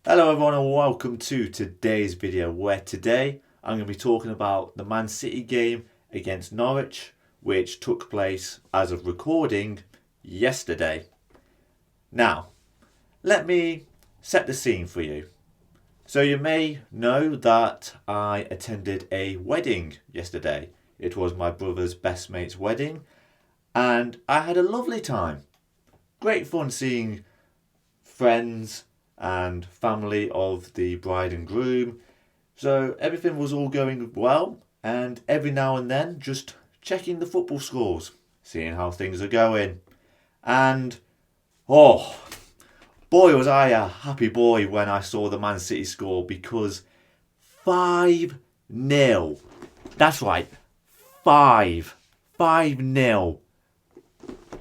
Hello everyone and welcome to today's video where today I'm going to be talking about the Man City game against Norwich, which took place as of recording yesterday. Now, let me set the scene for you. So you may know that I attended a wedding yesterday. It was my brother's best mate's wedding and I had a lovely time. Great fun seeing friends and family of the bride and groom. So everything was all going well, and every now and then just checking the football scores, seeing how things are going. And oh, boy was I a happy boy when I saw the Man City score, because 5-0. That's right, 5-0.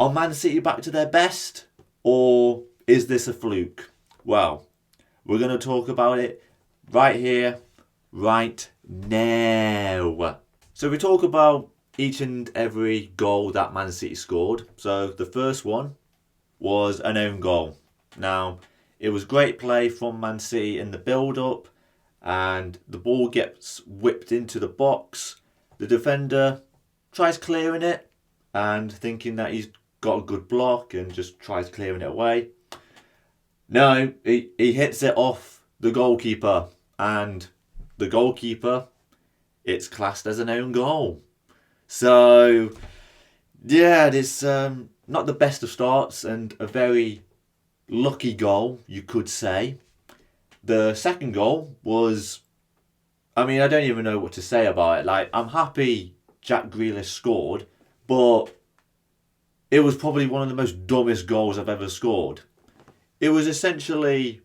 Are Man City back to their best, or is this a fluke? Well, we're going to talk about it right here, right now. So we talk about each and every goal that Man City scored. So the first one was an own goal. Now, it was great play from Man City in the build-up, and the ball gets whipped into the box. The defender tries clearing it and thinking that he's got a good block and just tries clearing it away. No, he hits it off the goalkeeper, and the goalkeeper, it's classed as an own goal. So, yeah, it's not the best of starts and a very lucky goal, you could say. The second goal was, I don't even know what to say about it. Like, I'm happy Jack Grealish scored, but it was probably one of the most dumbest goals I've ever scored. It was essentially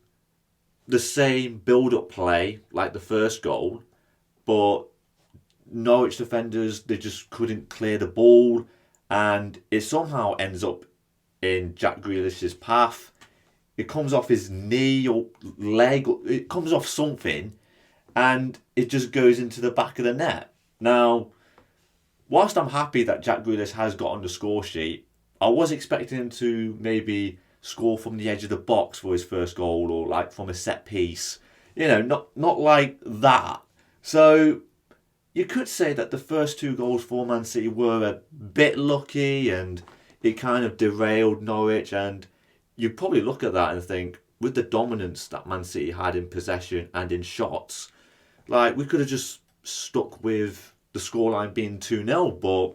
the same build-up play like the first goal, but Norwich defenders, they just couldn't clear the ball, and it somehow ends up in Jack Grealish's path. It comes off his knee or leg, it comes off something, and it just goes into the back of the net. Now, whilst I'm happy that Jack Grealish has got on the score sheet, I was expecting him to maybe score from the edge of the box for his first goal, or like from a set piece. Not like that. So you could say that the first two goals for Man City were a bit lucky, and it kind of derailed Norwich. And you'd probably look at that and think, with the dominance that Man City had in possession and in shots, like, we could have just stuck with the scoreline being 2-0. But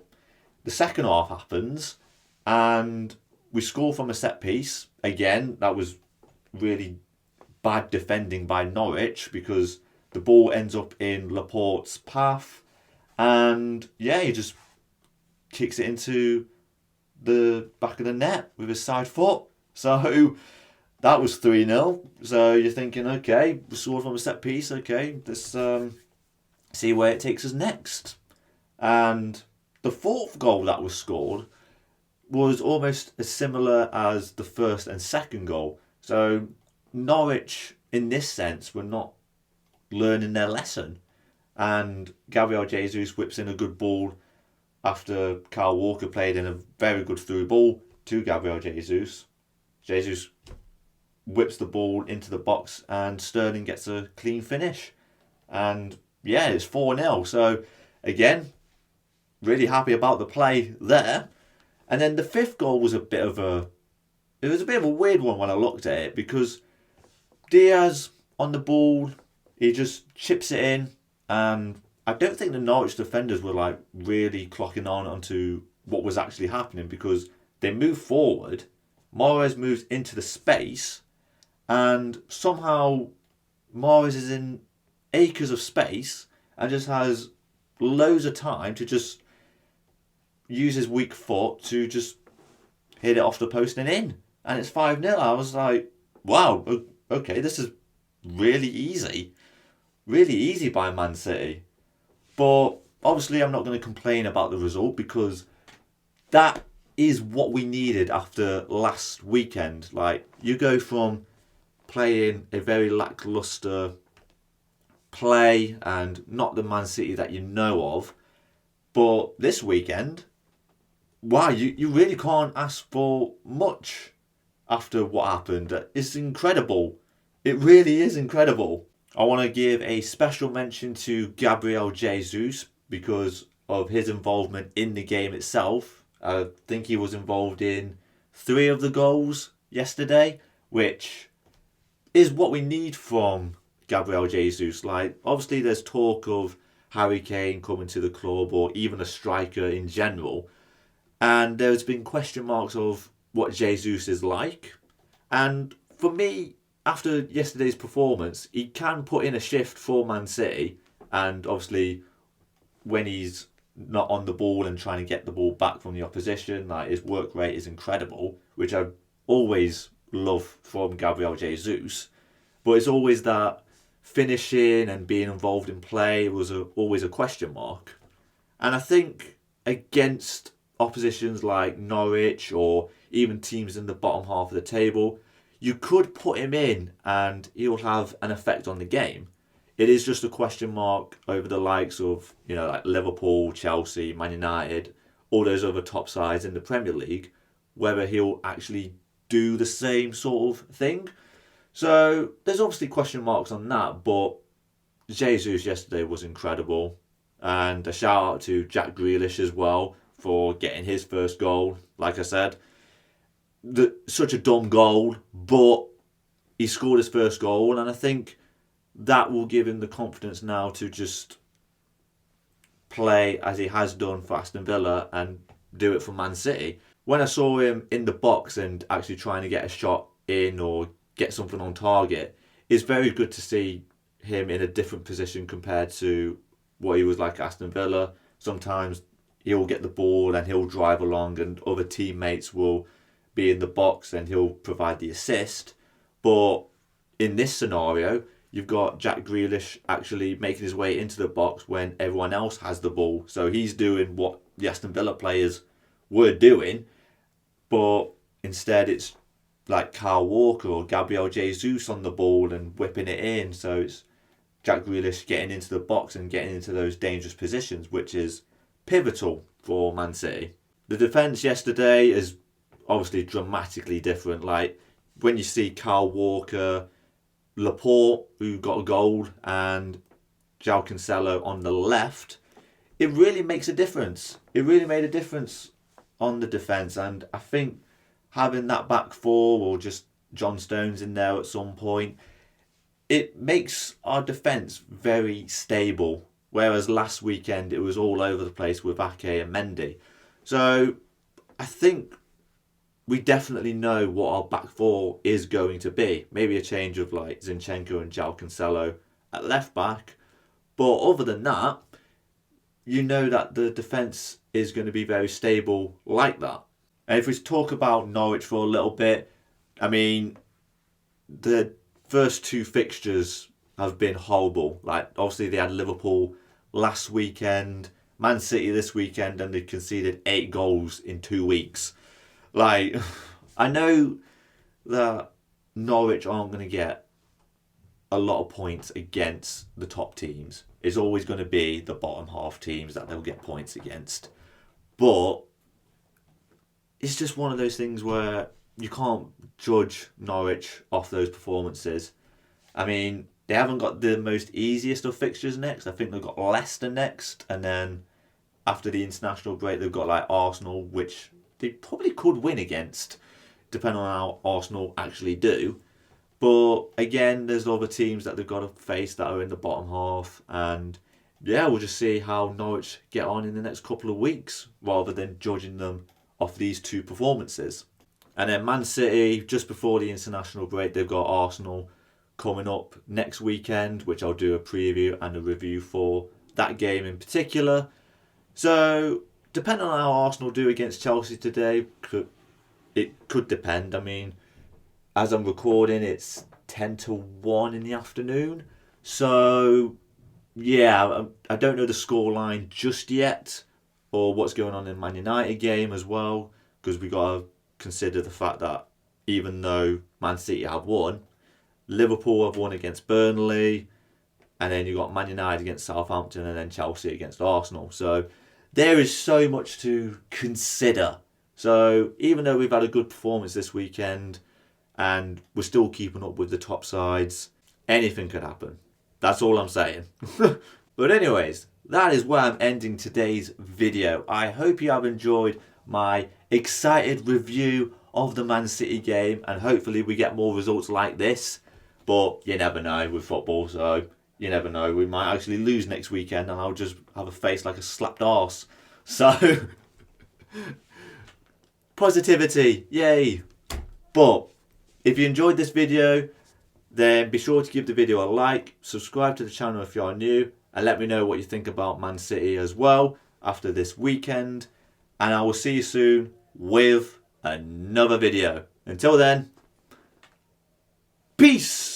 the second half happens, and we score from a set piece. Again, that was really bad defending by Norwich, because the ball ends up in Laporte's path, and yeah, he just kicks it into the back of the net with his side foot. So that was 3-0. So you're thinking, okay, we scored from a set piece. Okay, let's see where it takes us next. And the fourth goal that was scored was almost as similar as the first and second goal. So Norwich, in this sense, were not learning their lesson. And Gabriel Jesus whips in a good ball after Kyle Walker played in a very good through ball to Gabriel Jesus. Jesus whips the ball into the box, and Sterling gets a clean finish. And yeah, it's 4-0. So again, really happy about the play there. And then the fifth goal was a bit of a weird one when I looked at it, because Diaz on the ball, he just chips it in, and I don't think the Norwich defenders were like really clocking on onto what was actually happening, because they move forward, Mahrez moves into the space, and somehow Mahrez is in acres of space and just has loads of time to just use his weak foot to just hit it off the post and in. And it's 5-0. I was like, wow, okay, this is really easy. Really easy by Man City. But obviously I'm not going to complain about the result, because that is what we needed after last weekend. Like, you go from playing a very lackluster play and not the Man City that you know of, but this weekend, wow, you really can't ask for much after what happened. It's incredible. It really is incredible. I want to give a special mention to Gabriel Jesus because of his involvement in the game itself. I think he was involved in 3 of the goals yesterday, which is what we need from Gabriel Jesus. Like, obviously there's talk of Harry Kane coming to the club or even a striker in general. And there's been question marks of what Jesus is like. And for me, after yesterday's performance, he can put in a shift for Man City. And obviously, when he's not on the ball and trying to get the ball back from the opposition, like, his work rate is incredible, which I always love from Gabriel Jesus. But it's always that finishing and being involved in play was always a question mark. And I think against oppositions like Norwich or even teams in the bottom half of the table, you could put him in and he'll have an effect on the game. It is just a question mark over the likes of, like Liverpool, Chelsea, Man United, all those other top sides in the Premier League, whether he'll actually do the same sort of thing. So there's obviously question marks on that, but Jesus yesterday was incredible. And a shout out to Jack Grealish as well for getting his first goal. Like I said, such a dumb goal, but he scored his first goal, and I think that will give him the confidence now to just play as he has done for Aston Villa and do it for Man City. When I saw him in the box and actually trying to get a shot in or get something on target, it's very good to see him in a different position compared to what he was like at Aston Villa. Sometimes he'll get the ball and he'll drive along and other teammates will be in the box and he'll provide the assist. But in this scenario, you've got Jack Grealish actually making his way into the box when everyone else has the ball. So he's doing what the Aston Villa players were doing, but instead it's like Kyle Walker or Gabriel Jesus on the ball and whipping it in. So it's Jack Grealish getting into the box and getting into those dangerous positions, which is pivotal for Man City. The defence yesterday is obviously dramatically different. Like, when you see Kyle Walker, Laporte, who got a goal, and João Cancelo on the left, it really makes a difference. It really made a difference on the defence, and I think having that back four or just John Stones in there at some point, it makes our defence very stable. Whereas last weekend it was all over the place with Ake and Mendy. So I think we definitely know what our back four is going to be. Maybe a change of like Zinchenko and João Cancelo at left back. But other than that, you know that the defence is going to be very stable like that. And if we talk about Norwich for a little bit, I mean, the first 2 fixtures have been horrible. Like, obviously they had Liverpool last weekend, Man City this weekend, and they conceded 8 goals in 2 weeks. Like, I know that Norwich aren't going to get a lot of points against the top teams. It's always going to be the bottom half teams that they'll get points against. But it's just one of those things where you can't judge Norwich off those performances. I mean, they haven't got the most easiest of fixtures next. I think they've got Leicester next, and then after the international break they've got like Arsenal, which they probably could win against, depending on how Arsenal actually do. But again, there's other teams that they've got to face that are in the bottom half, and yeah, we'll just see how Norwich get on in the next couple of weeks rather than judging them off these 2 performances. And then Man City, just before the international break, they've got Arsenal coming up next weekend, which I'll do a preview and a review for that game in particular. So, depending on how Arsenal do against Chelsea today, it could depend. I mean, as I'm recording, it's 10 to 1 in the afternoon. So, yeah, I don't know the scoreline just yet, or what's going on in Man United game as well, because we got to consider the fact that even though Man City have won, Liverpool have won against Burnley, and then you got Man United against Southampton, and then Chelsea against Arsenal. So there is so much to consider. So even though we've had a good performance this weekend, and we're still keeping up with the top sides. Anything could happen. That's all I'm saying. But anyways, that is where I'm ending today's video. I hope you have enjoyed my excited review of the Man City game, and hopefully we get more results like this. But you never know with football, so you never know. We might actually lose next weekend and I'll just have a face like a slapped arse. So, positivity, yay. But if you enjoyed this video, then be sure to give the video a like, subscribe to the channel if you are new, and let me know what you think about Man City as well after this weekend. And I will see you soon with another video. Until then, peace!